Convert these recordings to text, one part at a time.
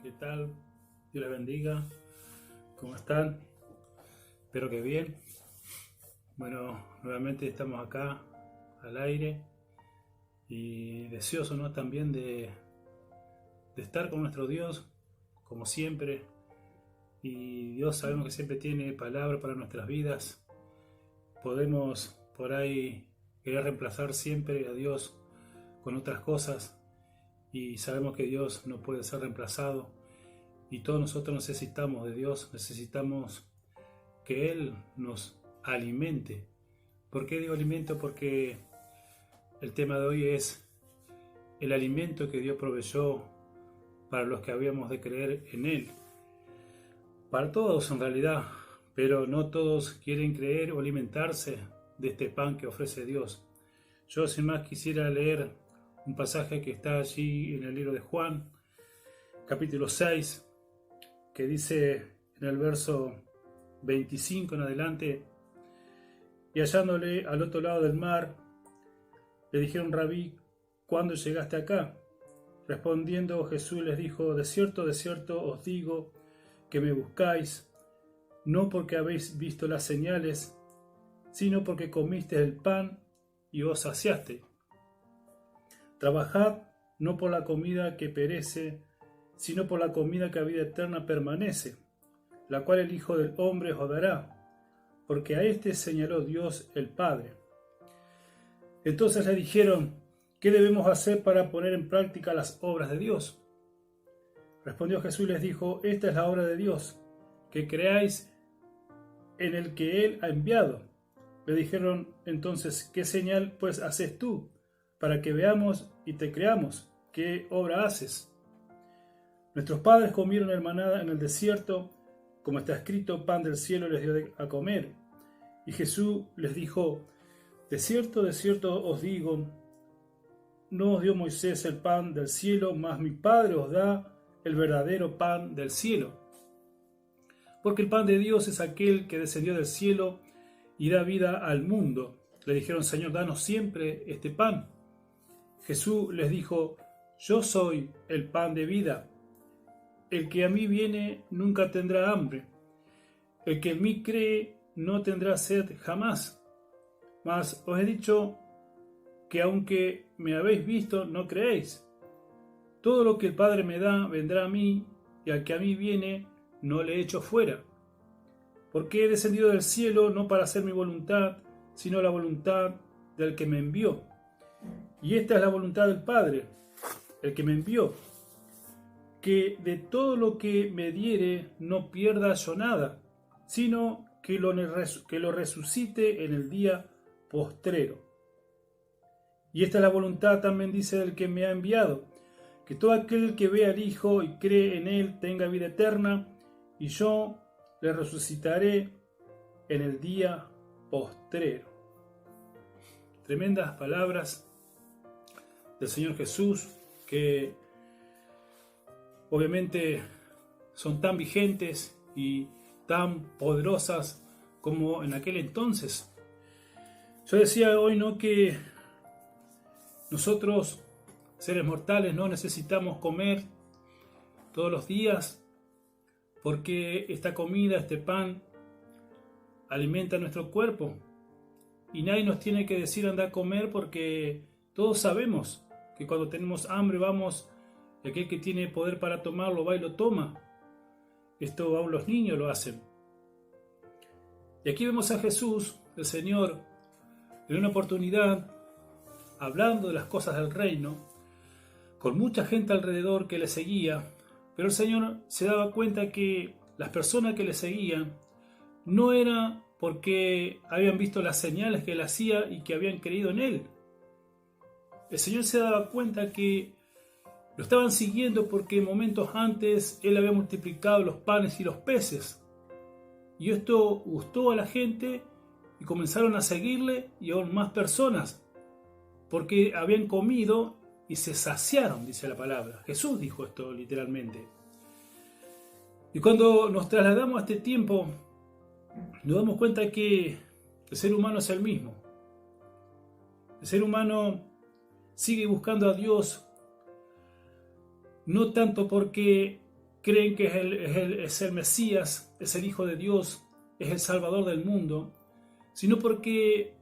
¿Qué tal? Dios les bendiga. ¿Cómo están? Espero que bien. Bueno, nuevamente estamos acá al aire y deseosos, ¿no? También de estar con nuestro Dios, como siempre. Y Dios sabemos que siempre tiene palabra para nuestras vidas. Podemos por ahí querer reemplazar siempre a Dios con otras cosas y sabemos que Dios no puede ser reemplazado. Y todos nosotros necesitamos de Dios, necesitamos que Él nos alimente. ¿Por qué digo alimento? Porque el tema de hoy es el alimento que Dios proveyó para los que habíamos de creer en Él. Para todos en realidad, pero no todos quieren creer o alimentarse de este pan que ofrece Dios. Yo sin más quisiera leer un pasaje que está allí en el libro de Juan, capítulo 6, que dice en el verso 25 en adelante: y hallándole al otro lado del mar, le dijeron: Rabí, ¿cuándo llegaste acá? Respondiendo Jesús les dijo: de cierto os digo que me buscáis, no porque habéis visto las señales, sino porque comisteis el pan y os saciaste. Trabajad no por la comida que perece, sino por la comida que a vida eterna permanece, la cual el Hijo del Hombre os dará, porque a éste señaló Dios el Padre. Entonces le dijeron: ¿qué debemos hacer para poner en práctica las obras de Dios? Respondió Jesús y les dijo: esta es la obra de Dios, que creáis en el que Él ha enviado. Le dijeron entonces: ¿qué señal pues haces tú, para que veamos y te creamos? ¿Qué obra haces? Nuestros padres comieron el maná en el desierto, como está escrito: pan del cielo les dio a comer. Y Jesús les dijo: de cierto os digo, no os dio Moisés el pan del cielo, mas mi Padre os da el verdadero pan del cielo. Porque el pan de Dios es aquel que descendió del cielo y da vida al mundo. Le dijeron: Señor, danos siempre este pan. Jesús les dijo: yo soy el pan de vida. El que a mí viene nunca tendrá hambre. El que en mí cree no tendrá sed jamás. Mas os he dicho que aunque me habéis visto, no creéis. Todo lo que el Padre me da vendrá a mí, y al que a mí viene no le echo fuera. Porque he descendido del cielo no para hacer mi voluntad, sino la voluntad del que me envió. Y esta es la voluntad del Padre, el que me envió, que de todo lo que me diere no pierda yo nada, sino que lo resucite en el día postrero. Y esta es la voluntad, también dice, del que me ha enviado, que todo aquel que ve al Hijo y cree en Él tenga vida eterna, y yo le resucitaré en el día postrero. Tremendas palabras del Señor Jesús, que obviamente son tan vigentes y tan poderosas como en aquel entonces. Yo decía hoy, ¿no?, que nosotros, seres mortales, no necesitamos comer todos los días, porque esta comida, este pan, alimenta nuestro cuerpo. Y nadie nos tiene que decir anda a comer, porque todos sabemos que cuando tenemos hambre vamos, y aquel que tiene poder para tomarlo va y lo toma. Esto aún los niños lo hacen. Y aquí vemos a Jesús, el Señor, en una oportunidad, hablando de las cosas del reino, con mucha gente alrededor que le seguía, pero el Señor se daba cuenta que las personas que le seguían no era porque habían visto las señales que Él hacía y que habían creído en Él. El Señor se daba cuenta que lo estaban siguiendo porque momentos antes Él había multiplicado los panes y los peces. Y esto gustó a la gente y comenzaron a seguirle, y aún más personas, porque habían comido y se saciaron, dice la palabra. Jesús dijo esto literalmente. Y cuando nos trasladamos a este tiempo, nos damos cuenta que el ser humano es el mismo. El ser humano sigue buscando a Dios, no tanto porque creen que es el Mesías, es el Hijo de Dios, es el Salvador del mundo, sino porque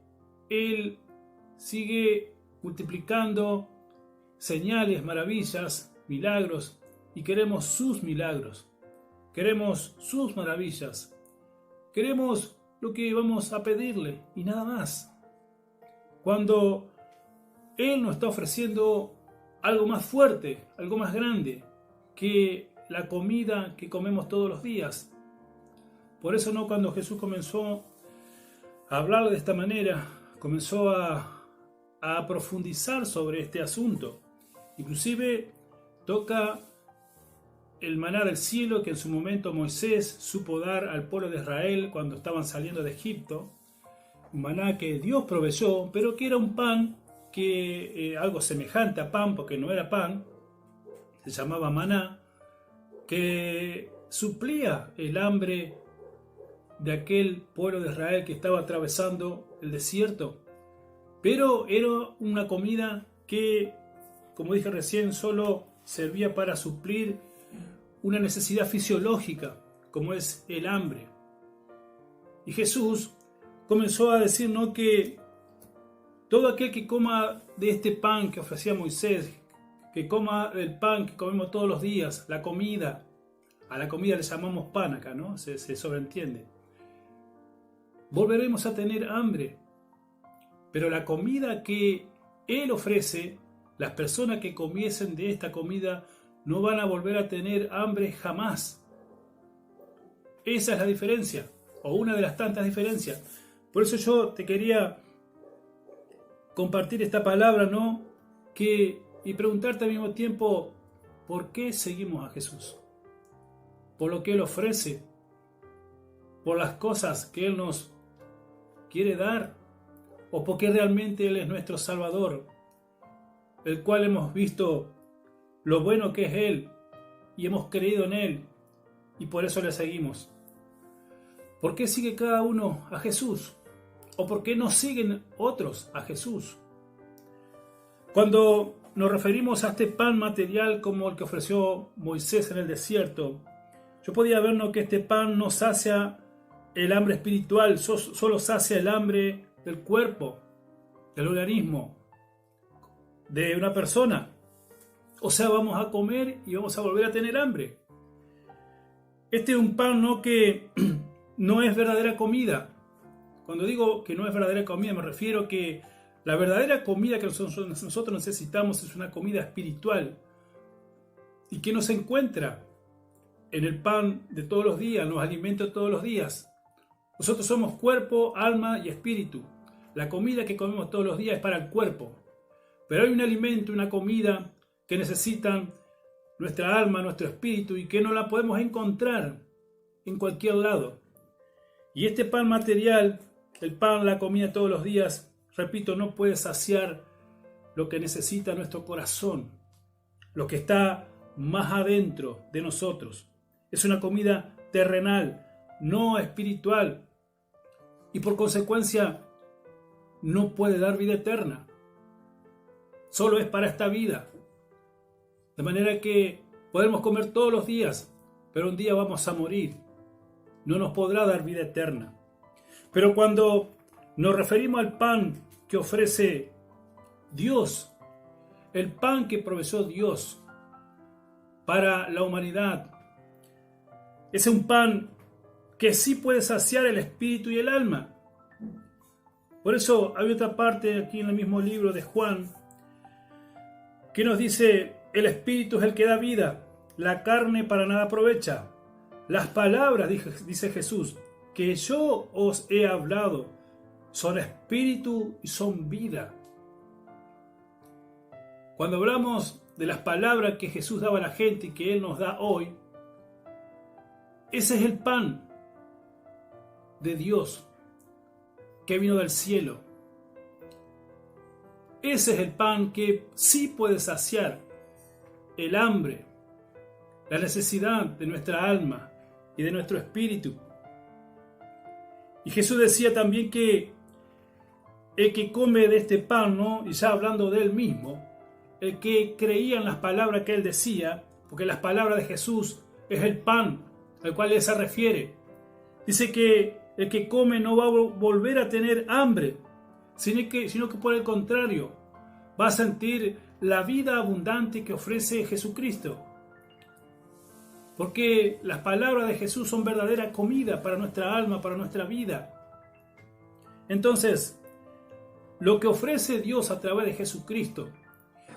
Él sigue multiplicando señales, maravillas, milagros, y queremos sus milagros, queremos sus maravillas, queremos lo que vamos a pedirle y nada más. Cuando Él nos está ofreciendo algo más fuerte, algo más grande que la comida que comemos todos los días. Por eso cuando Jesús comenzó a hablar de esta manera, comenzó a profundizar sobre este asunto. Inclusive toca el maná del cielo que en su momento Moisés supo dar al pueblo de Israel cuando estaban saliendo de Egipto. Un maná que Dios proveyó, pero que era un pan que algo semejante a pan, porque no era pan, se llamaba maná, que suplía el hambre de aquel pueblo de Israel que estaba atravesando el desierto. Pero era una comida que, como dije recién, solo servía para suplir una necesidad fisiológica, como es el hambre. Y Jesús comenzó a decirnos que todo aquel que coma de este pan que ofrecía Moisés, que coma el pan que comemos todos los días, la comida, a la comida le llamamos pan acá, ¿no? Se sobreentiende. Volveremos a tener hambre, pero la comida que Él ofrece, las personas que comiesen de esta comida no van a volver a tener hambre jamás. Esa es la diferencia, o una de las tantas diferencias. Por eso yo te quería compartir esta palabra, ¿no? Y preguntarte al mismo tiempo, ¿por qué seguimos a Jesús? ¿Por lo que Él ofrece? ¿Por las cosas que Él nos quiere dar? ¿O porque realmente Él es nuestro Salvador, el cual hemos visto lo bueno que es Él y hemos creído en Él y por eso le seguimos? ¿Por qué sigue cada uno a Jesús? ¿O por qué no siguen otros a Jesús? Cuando nos referimos a este pan material como el que ofreció Moisés en el desierto, yo podía vernos que este pan no sacia el hambre espiritual, solo sacia el hambre del cuerpo, del organismo, de una persona. O sea, vamos a comer y vamos a volver a tener hambre. Este es un pan que no es verdadera comida. Cuando digo que no es verdadera comida, me refiero que la verdadera comida que nosotros necesitamos es una comida espiritual y que no se encuentra en el pan de todos los días, en los alimentos de todos los días. Nosotros somos cuerpo, alma y espíritu. La comida que comemos todos los días es para el cuerpo. Pero hay un alimento, una comida que necesitan nuestra alma, nuestro espíritu y que no la podemos encontrar en cualquier lado. Y este pan material, el pan, la comida todos los días, repito, no puede saciar lo que necesita nuestro corazón, lo que está más adentro de nosotros. Es una comida terrenal, no espiritual, y por consecuencia no puede dar vida eterna. Solo es para esta vida. De manera que podemos comer todos los días, pero un día vamos a morir. No nos podrá dar vida eterna. Pero cuando nos referimos al pan que ofrece Dios, el pan que proveyó Dios para la humanidad, es un pan que sí puede saciar el espíritu y el alma. Por eso hay otra parte aquí en el mismo libro de Juan que nos dice: el espíritu es el que da vida, la carne para nada aprovecha. Las palabras, dice Jesús, que yo os he hablado, son espíritu y son vida. Cuando hablamos de las palabras que Jesús daba a la gente y que Él nos da hoy, ese es el pan de Dios que vino del cielo. Ese es el pan que sí puede saciar el hambre, la necesidad de nuestra alma y de nuestro espíritu. Y Jesús decía también que el que come de este pan, y ya hablando de Él mismo, el que creía en las palabras que Él decía, porque las palabras de Jesús es el pan al cual él se refiere. Dice que el que come no va a volver a tener hambre, sino que por el contrario, va a sentir la vida abundante que ofrece Jesucristo. Porque las palabras de Jesús son verdadera comida para nuestra alma, para nuestra vida. Entonces, lo que ofrece Dios a través de Jesucristo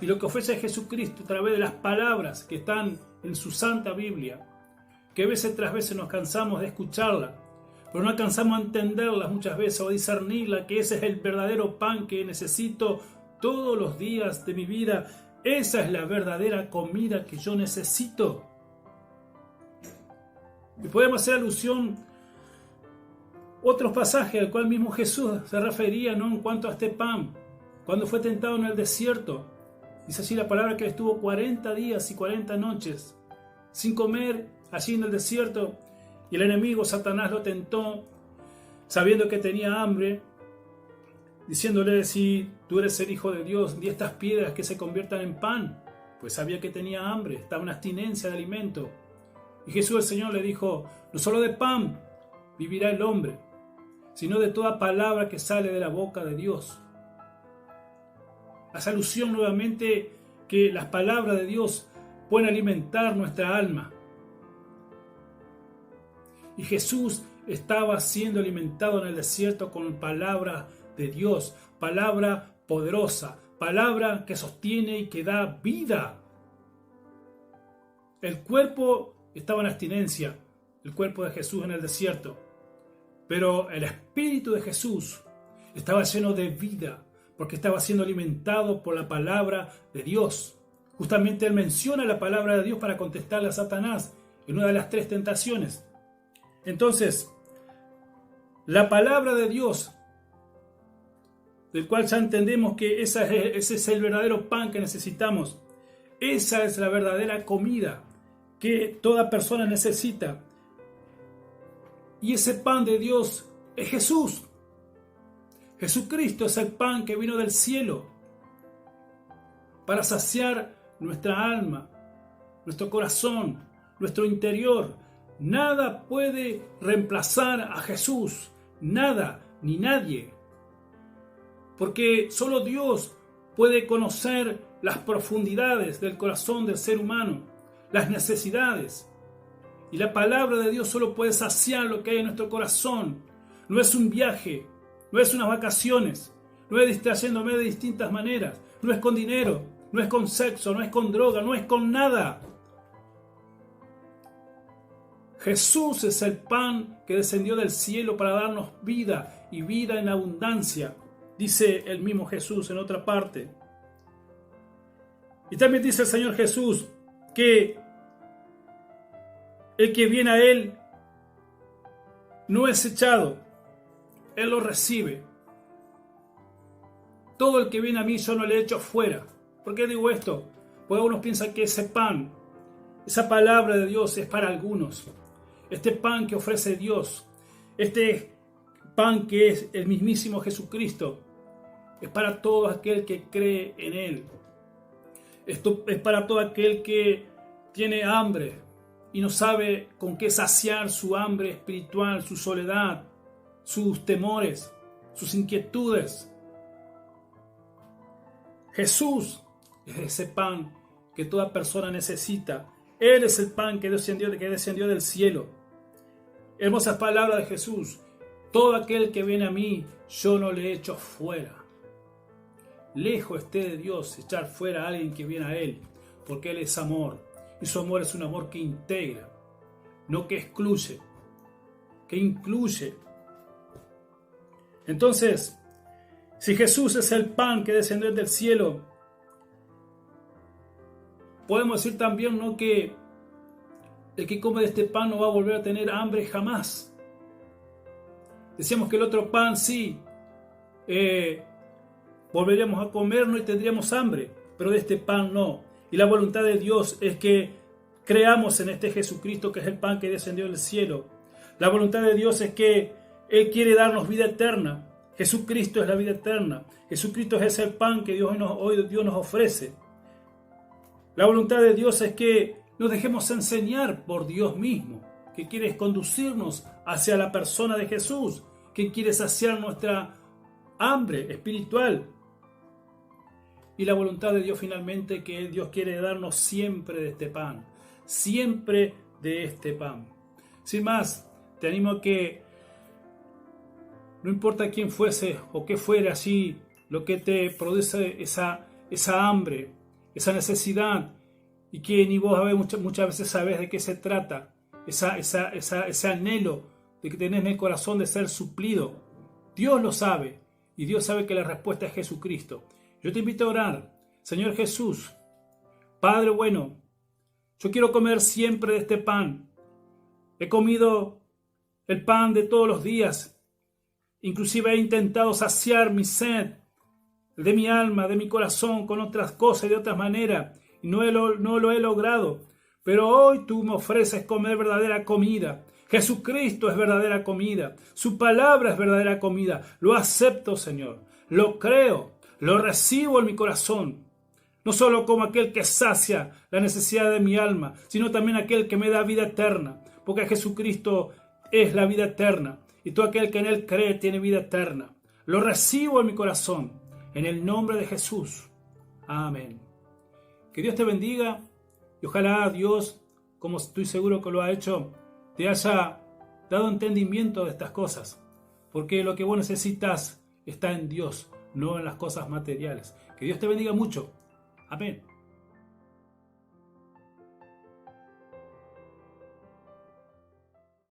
y lo que ofrece Jesucristo a través de las palabras que están en su Santa Biblia, que veces tras veces nos cansamos de escucharla, pero no alcanzamos a entenderlas muchas veces o a discernirla, que ese es el verdadero pan que necesito todos los días de mi vida. Esa es la verdadera comida que yo necesito. Y podemos hacer alusión a otros pasajes al cual mismo Jesús se refería, ¿no?, en cuanto a este pan, cuando fue tentado en el desierto. Dice así la palabra que estuvo 40 días y 40 noches sin comer allí en el desierto, y el enemigo Satanás lo tentó sabiendo que tenía hambre, diciéndole: si tú eres el Hijo de Dios, di estas piedras que se conviertan en pan. Pues sabía que tenía hambre, estaba en abstinencia de alimento. Y Jesús el Señor le dijo: no solo de pan vivirá el hombre, sino de toda palabra que sale de la boca de Dios. Hace alusión nuevamente que las palabras de Dios pueden alimentar nuestra alma. Y Jesús estaba siendo alimentado en el desierto con palabra de Dios, palabra poderosa, palabra que sostiene y que da vida. El cuerpo estaba en abstinencia, el cuerpo de Jesús en el desierto, pero el espíritu de Jesús estaba lleno de vida, porque estaba siendo alimentado por la palabra de Dios. Justamente él menciona la palabra de Dios para contestarle a Satanás en una de las 3 tentaciones. Entonces, la palabra de Dios, del cual ya entendemos que ese es el verdadero pan que necesitamos, esa es la verdadera comida que toda persona necesita. Y ese pan de Dios es Jesús. Jesucristo es el pan que vino del cielo para saciar nuestra alma, nuestro corazón, nuestro interior. Nada puede reemplazar a Jesús, nada ni nadie, porque solo Dios puede conocer las profundidades del corazón del ser humano, las necesidades, y la palabra de Dios solo puede saciar lo que hay en nuestro corazón. No es un viaje, no es unas vacaciones, no es distrayéndome de distintas maneras, no es con dinero, no es con sexo, no es con droga, no es con nada. Jesús es el pan que descendió del cielo para darnos vida y vida en abundancia, dice el mismo Jesús en otra parte. Y también dice el Señor Jesús que el que viene a Él no es echado, Él lo recibe. Todo el que viene a mí yo no le echo fuera. ¿Por qué digo esto? Porque algunos piensan que ese pan, esa palabra de Dios es para algunos. Este pan que ofrece Dios, este pan que es el mismísimo Jesucristo, es para todo aquel que cree en Él. Esto es para todo aquel que tiene hambre y no sabe con qué saciar su hambre espiritual, su soledad, sus temores, sus inquietudes. Jesús es ese pan que toda persona necesita. Él es el pan que descendió del cielo. Hermosas palabras de Jesús: todo aquel que viene a mí, yo no le echo fuera. Lejos esté de Dios echar fuera a alguien que viene a Él, porque Él es amor, y su amor es un amor que integra, no que excluye, que incluye. Entonces, si Jesús es el pan que descendió del cielo, podemos decir también, ¿no?, que el que come de este pan no va a volver a tener hambre jamás. Decíamos que el otro pan sí, volveríamos a comerlo y tendríamos hambre, pero de este pan no. Y la voluntad de Dios es que creamos en este Jesucristo, que es el pan que descendió del cielo. La voluntad de Dios es que Él quiere darnos vida eterna. Jesucristo es la vida eterna. Jesucristo es el pan que Dios nos ofrece. La voluntad de Dios es que nos dejemos enseñar por Dios mismo, que quiere conducirnos hacia la persona de Jesús, que quiere saciar nuestra hambre espiritual. Y la voluntad de Dios finalmente, que Dios quiere darnos siempre de este pan, siempre de este pan. Sin más, te animo a que no importa quién fuese o qué fuera allí, lo que te produce esa hambre, esa necesidad, y que ni vos muchas veces sabés de qué se trata, ese anhelo de que tenés en el corazón de ser suplido. Dios lo sabe, y Dios sabe que la respuesta es Jesucristo. Yo te invito a orar. Señor Jesús, Padre bueno, yo quiero comer siempre de este pan. He comido el pan de todos los días. Inclusive he intentado saciar mi sed de mi alma, de mi corazón, con otras cosas y de otras maneras. Y no lo he logrado. Pero hoy tú me ofreces comer verdadera comida. Jesucristo es verdadera comida. Su palabra es verdadera comida. Lo acepto, Señor. Lo creo. Lo recibo en mi corazón. No solo como aquel que sacia la necesidad de mi alma, sino también aquel que me da vida eterna. Porque Jesucristo es la vida eterna. Y todo aquel que en Él cree tiene vida eterna. Lo recibo en mi corazón. En el nombre de Jesús. Amén. Que Dios te bendiga. Y ojalá Dios, como estoy seguro que lo ha hecho, te haya dado entendimiento de estas cosas. Porque lo que vos necesitas está en Dios, no en las cosas materiales. Que Dios te bendiga mucho. Amén.